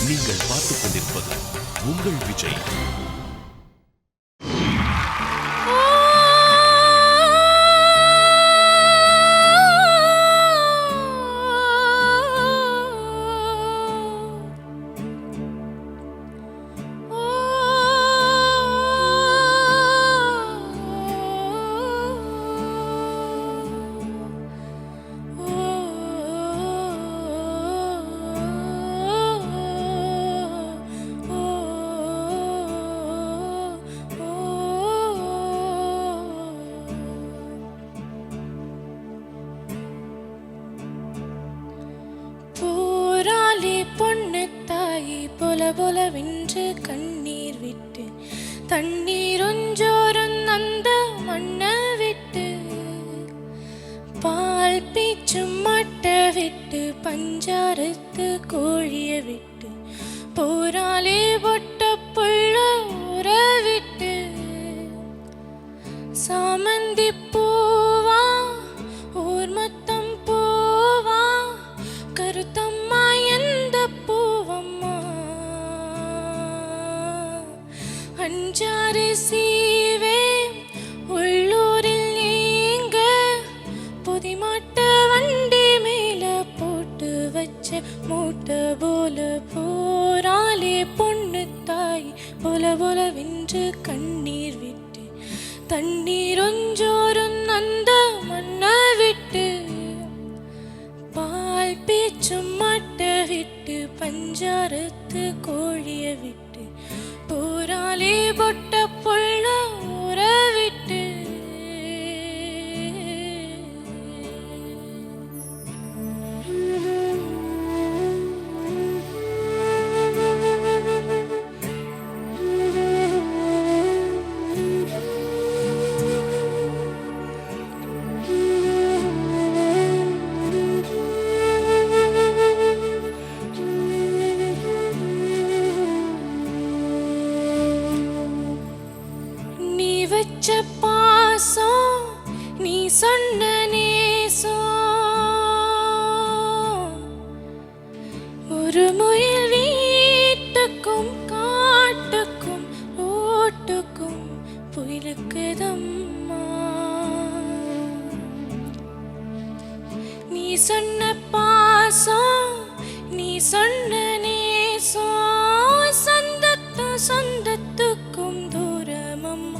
நீங்கள் பார்த்துக் கொண்டிருப்பது உங்கள் விஜய். பொலவென்று கண்ணீர் விட்டு தண்ணீரொஞ்சோரும் அந்த மண்ணை விட்டு பால் பீச்சும் மாட்டை விட்டு பஞ்சாரத்து கோழிய விட்டு போராளே பொட்ட புள்ள ஊற விட்டு சாமந்தி பூவா ஊர் மொத்தம் பூவா கருத்தம்மா எந்த பூவம்மா அஞ்சாறு சீவே உள்ளூரில் நீங்க புதிமாட்ட வண்டி மேல போட்டு வச்ச மூட்டை போல போராளே பொண்ணு தாய் பொலவென்று கண்ணீர் விட்டு தண்ணீரொஞ்சோரும் அந்த மண்ணை விட்டு பால் பீச்சும் மாட்டை விட்டு பஞ்சாரத்து கோழிய விட்டு போராளே பொட்ட புள்ள ஊற விட்டு வச்ச பாசம் நீ சொன்ன நேசம் ஒரு முயல் வீட்டுக்கும் காட்டுக்கும் ரோட்டுக்கும் புயலுக்குதம்மா நீ சொன்ன பாசம் நீ சொன்ன நேசம் சொந்தத்துக்கும் தூரமம்மா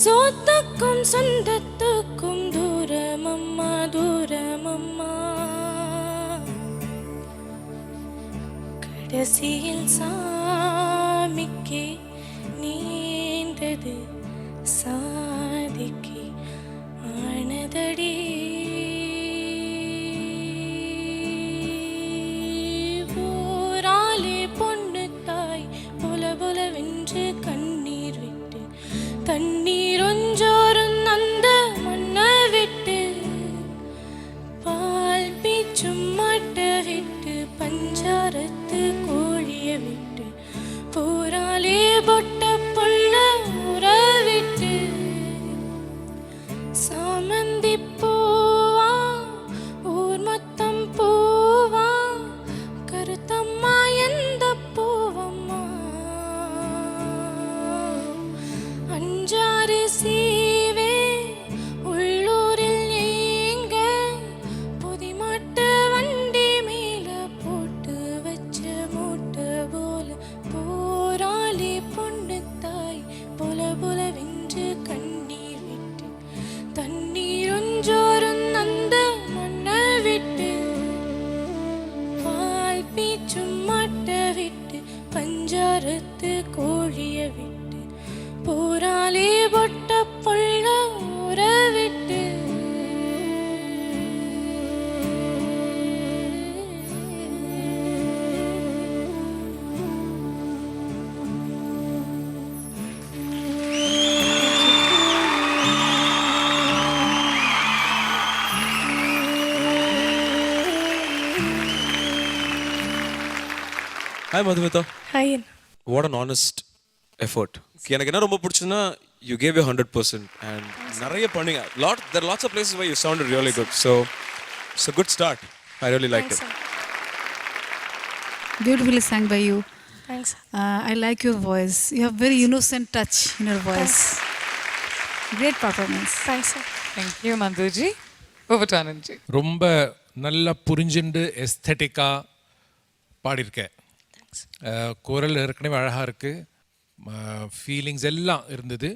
சொத்துக்கும் சொந்தத்துக்கும் தூரமம்மா கடைசியில் சாமிக்கு நீண்டது சாதிக்கு ஆனதடி போராளே பொண்ணு தாய் பொலவென்று கண்ணீர் விட்டு தண்ணீரொஞ்சோரும் அந்த மண்ணை விட்டு பால் பீச்சும் மாட்டை விட்டு பஞ்சாரத்து கோழிய விட்டு போராளே பொட்ட புள்ள ஊற விட்டு சாமந்தி பூவா ஊர் மொத்தம் பூவா கருத்தம்மா எந்த பூவம்மா அஞ்சாறு சீவே உள்ளூரில் நீங்க புதிமாட்ட வண்டி மேல போட்டு வச்ச மூட்டை போல போராளே பொண்ணு தாய் பொலவென்று கண்ணீர் விட்டு தண்ணீரொஞ்சோரும் அந்த மண்ணை விட்டு பால் பீச்சும் மாட்டை விட்டு பஞ்சாரத்து கோழிய விட்டு போராளே பொட்ட புள்ள ஊற விட்டு Hi Madhumita. Hi. What an honest effort. எனக்கு என்ன ரொம்ப பிடிச்சதுன்னா you gave your 100% and நிறைய பண்ணீங்க. There are lots of places where you sounded really good. So it's a good start. I really liked it. Beautifully sang by you. Thanks I like your voice. You have very innocent touch in your voice. Great performance. Thanks sir thank you Nanduji. Over to Anandji. ரொம்ப நல்லா புரிஞ்சுண்டு எஸ்தட்டிக்காக பாடியிருக்கேன். குரல் ஏற்கனவே அழகாக இருக்குது, feelings எல்லாம் இருந்தது.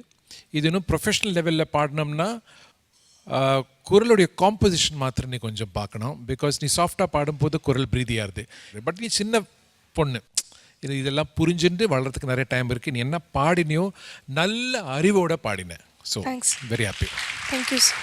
இது இன்னும் ப்ரொஃபஷ்னல் லெவலில் பாடினோம்னா குரலுடைய காம்போசிஷன் மாத்திரம் நீ கொஞ்சம் பார்க்கணும். பிகாஸ் நீ சாஃப்டாக பாடும்போது குரல் பிரீதியாகுது. பட் நீ சின்ன பொண்ணு, இதெல்லாம் புரிஞ்சுட்டு வளர்கிறதுக்கு நிறைய டைம் இருக்குது. நீ என்ன பாடினியோ நல்ல அறிவோடு பாடினேன். So Thanks. Very happy. Thank you sir